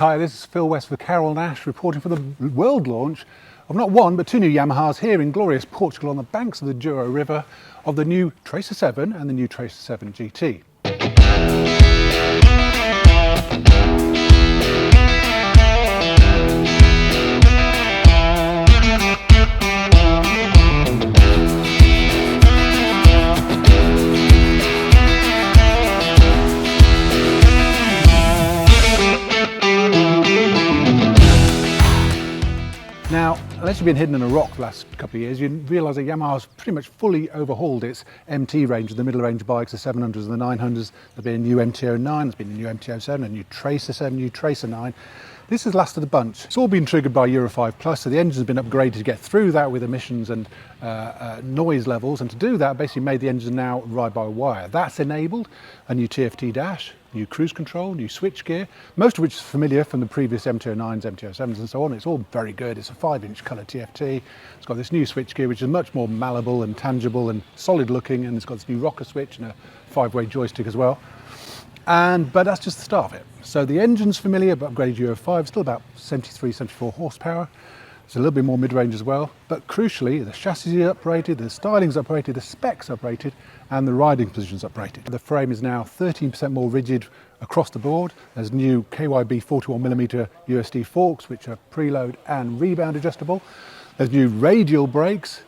Hi, this is Phil West for Carol Nash reporting for the world launch of not one but two new Yamahas here in glorious Portugal on the banks of the Douro River of the new Tracer 7 and the new Tracer 7 GT. Now, unless you've been hidden in a rock the last couple of years, you realise that Yamaha's pretty much fully overhauled its MT range, the middle range bikes, the 700s and the 900s. There's been a new MT-09, there's been a new MT-07, a new Tracer 7, new Tracer 9. This has lasted a bunch. It's all been triggered by Euro 5 Plus, so the engine's been upgraded to get through that with emissions and noise levels, and to do that basically made the engine now ride-by-wire. That's enabled a new TFT dash, new cruise control, new switchgear, most of which is familiar from the previous MT-09s, MT-07s and so on. It's all very good. It's a 5-inch colour TFT. It's got this new switchgear which is much more malleable and tangible and solid looking, and it's got this new rocker switch and a 5-way joystick as well. But that's just the start of it. So the engine's familiar, but upgraded Euro 5, still about 73, 74 horsepower. It's a little bit more mid-range as well, but crucially, the chassis is upgraded, the styling's upgraded, the spec's upgraded, and the riding position's upgraded. The frame is now 13% more rigid across the board. There's new KYB 41mm USD forks, which are preload and rebound adjustable. There's new radial brakes,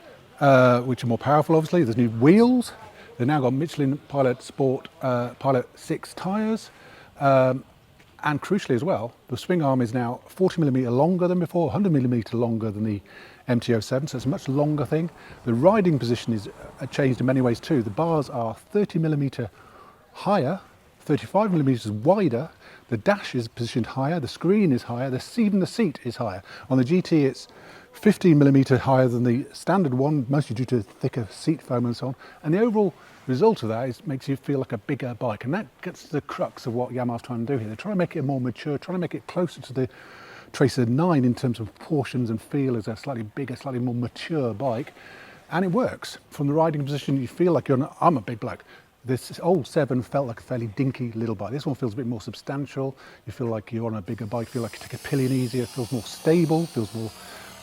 which are more powerful, obviously. There's new wheels. They've now got Michelin Pilot Sport Pilot 6 tyres. And crucially as well, the swing arm is now 40mm longer than before, 100mm longer than the MT-07, so it's a much longer thing. The riding position is changed in many ways too. The bars are 30mm higher, 35mm wider, the dash is positioned higher, the screen is higher, even the seat is higher. On the GT it's 15mm higher than the standard one, mostly due to thicker seat foam and so on. And the overall result of that is makes you feel like a bigger bike, and that gets to the crux of what Yamaha's trying to do here. They're trying to make it more mature, trying to make it closer to the Tracer 9 in terms of proportions and feel as a slightly bigger, slightly more mature bike, and it works. From the riding position, you feel like I'm a big bloke. This old 7 felt like a fairly dinky little bike. This one feels a bit more substantial. You feel like you're on a bigger bike, you feel like you take a pillion easier, it feels more stable, feels more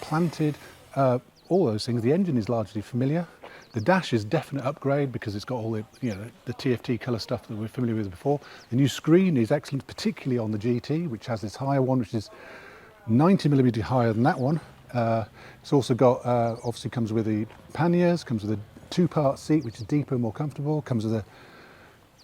planted, all those things. The engine is largely familiar. The dash is a definite upgrade because it's got all the, the TFT colour stuff that we're familiar with before. The new screen is excellent, particularly on the GT, which has this higher one, which is 90mm higher than that one. It's also got, obviously comes with the panniers, comes with a 2-part seat, which is deeper and more comfortable, comes with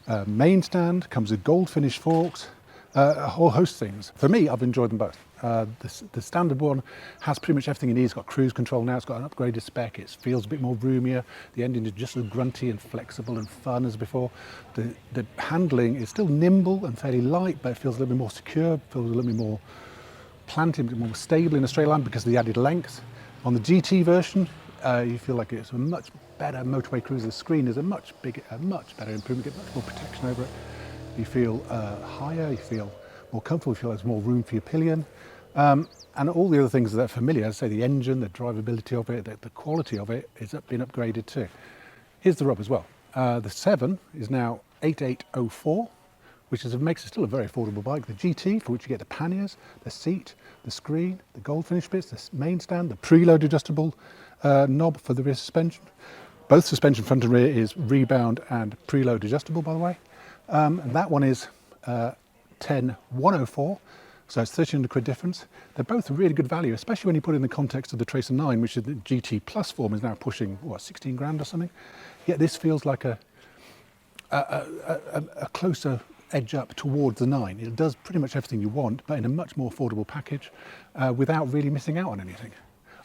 a main stand, comes with gold finish forks, a whole host of things. For me, I've enjoyed them both. The standard one has pretty much everything it needs. It's got cruise control now, it's got an upgraded spec, it feels a bit more roomier, the engine is just as grunty and flexible and fun as before. The handling is still nimble and fairly light, but it feels a little bit more secure, feels a little bit more planted, a bit more stable in a straight line because of the added length. On the GT version, you feel like it's a much better motorway cruiser. The screen is a much better improvement, get much more protection over it. You feel higher, you feel more comfortable, you feel there's more room for your pillion. And all the other things that are familiar, as I say, the engine, the drivability of it, the quality of it is been upgraded too. Here's the rub as well. The 7 is now 8804, which makes it still a very affordable bike. The GT, for which you get the panniers, the seat, the screen, the gold finish bits, the main stand, the preload adjustable knob for the rear suspension. Both suspension front and rear is rebound and preload adjustable, by the way. And that one is 10104, so it's 1,300 quid difference. They're both really good value, especially when you put it in the context of the Tracer 9, which is the GT Plus form is now pushing, what, 16 grand or something? Yet this feels like a closer edge up towards the 9. It does pretty much everything you want, but in a much more affordable package without really missing out on anything.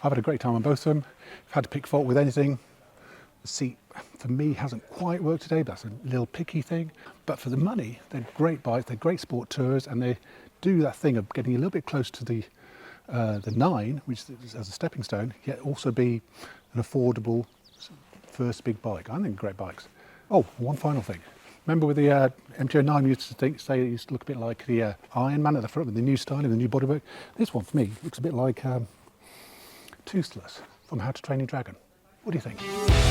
I've had a great time on both of them. I've had to pick fault with anything. The seat, for me, hasn't quite worked today, but that's a little picky thing. But for the money, they're great bikes, they're great sport tours, and they do that thing of getting a little bit close to the 9, which is as a stepping stone, yet also be an affordable first big bike. I think great bikes. Oh, one final thing. Remember with the MT-09, you used to say it used to look a bit like the Iron Man at the front with the new styling, the new bodywork. This one, for me, looks a bit like Toothless from How to Train Your Dragon. What do you think?